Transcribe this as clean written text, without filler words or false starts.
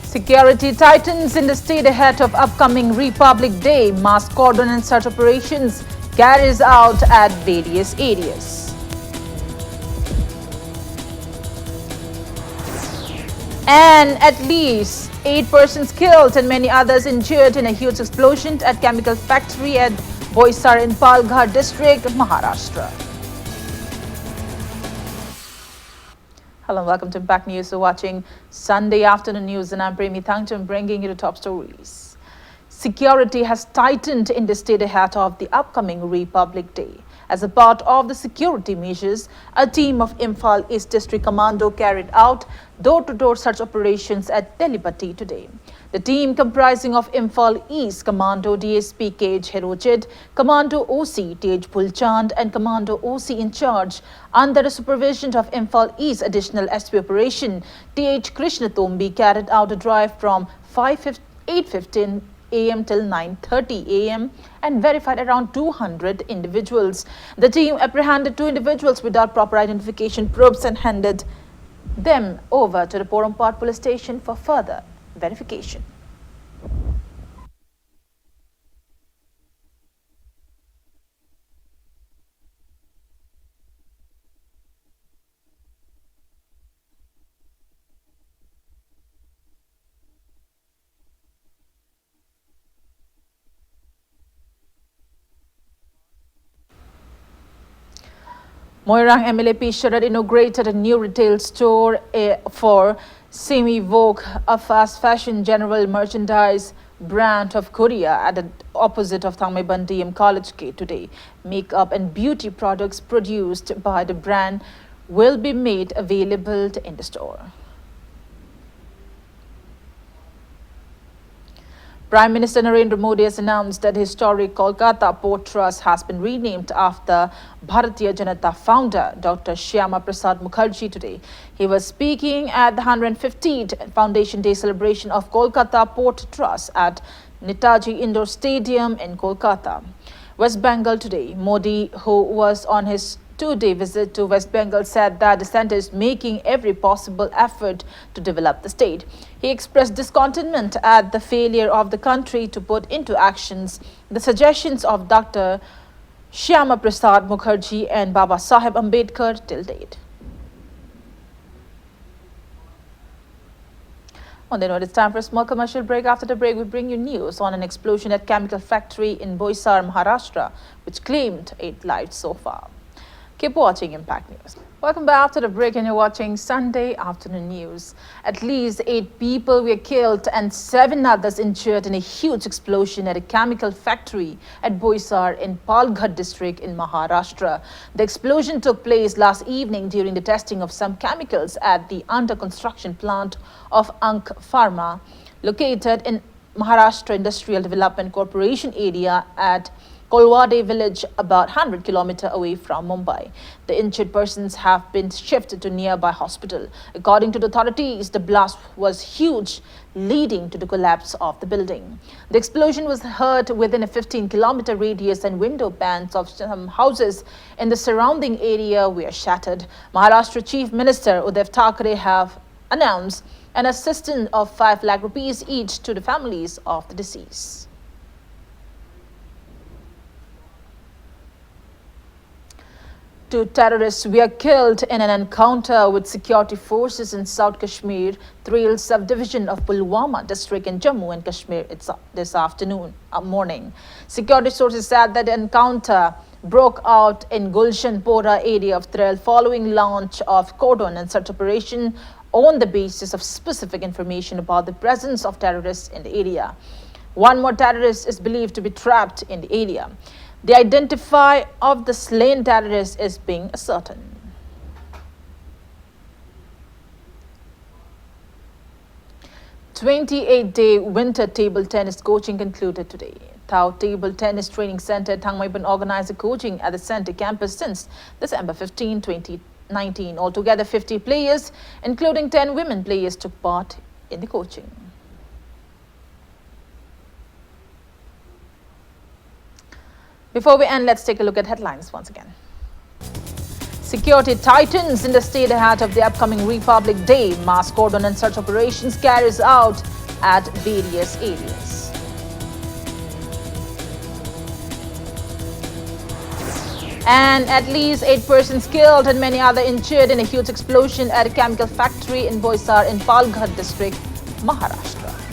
Security tightens in the state ahead of upcoming Republic Day. Mass cordon and search operations carries out at various areas. And at least 8 persons killed and many others injured in a huge explosion at chemical factory at Boisar in Palghar district, Maharashtra. Hello and welcome to Impact News. You're watching Sunday Afternoon News and I'm Premi Thangcham bringing you the top stories. Security has tightened in the state ahead of the upcoming Republic Day. As a part of the security measures, a team of Imphal East District Commando carried out door-to-door search operations at Delipati today. The team comprising of Imphal East Commando DSP KH Herojid, Commando OC Tej Pulchand and Commando OC in charge under the supervision of Imphal East Additional SP Operation TH Krishna Tombi carried out a drive from 8:15 a.m. till 9:30 a.m. and verified around 200 individuals. The team apprehended 2 individuals without proper identification probes and handed them over to the Porampad police station for further verification. Moirang MLA P. Sharad inaugurated a new retail store for Semi-Vogue, a fast fashion general merchandise brand of Korea at the opposite of Thangmaiban DM College Gate today. Makeup and beauty products produced by the brand will be made available in the store. Prime Minister Narendra Modi has announced that historic Kolkata Port Trust has been renamed after Bharatiya Janata founder Dr. Shyama Prasad Mukherjee today. He was speaking at the 150th Foundation Day celebration of Kolkata Port Trust at Netaji Indoor Stadium in Kolkata, West Bengal today. Modi, who was on his 2-day visit to West Bengal, said that the centre is making every possible effort to develop the state. He expressed discontentment at the failure of the country to put into actions the suggestions of Dr. Shyama Prasad Mukherjee and Baba Saheb Ambedkar till date. On the note, it's time for a small commercial break. After the break, we bring you news on an explosion at chemical factory in Boisar, Maharashtra, which claimed 8 lives so far. Keep watching Impact News. Welcome back after the break and you're watching Sunday Afternoon News. At least 8 people were killed and 7 others injured in a huge explosion at a chemical factory at Boisar in Palghar district in Maharashtra. The explosion took place last evening during the testing of some chemicals at the under-construction plant of Ank Pharma, located in Maharashtra Industrial Development Corporation area at Kolwade village, about 100 kilometers away from Mumbai. The injured persons have been shifted to nearby hospital. According to the authorities, the blast was huge, leading to the collapse of the building. The explosion was heard within a 15-kilometer radius and window panes of some houses in the surrounding area were shattered. Maharashtra Chief Minister Uddhav Thackeray have announced an assistance of 5 lakh rupees each to the families of the deceased. Two terrorists were killed in an encounter with security forces in South Kashmir, Trail subdivision of Pulwama district in Jammu and Kashmir this morning. Security sources said that the encounter broke out in Gulshanpora area of Trail following launch of cordon and search operation on the basis of specific information about the presence of terrorists in the area. 1 more terrorist is believed to be trapped in the area. The identity of the slain terrorist is being ascertained. The 28-day winter table tennis coaching concluded today. Thao Table Tennis Training Center at Thangmaiban organized the coaching at the center campus since December 15, 2019. Altogether, 50 players, including 10 women players, took part in the coaching. Before we end, let's take a look at headlines once again. Security tightens in the state ahead of the upcoming Republic Day. Mass cordon and search operations carries out at various areas. And at least 8 persons killed and many other injured in a huge explosion at a chemical factory in Boisar in Palghar district, Maharashtra.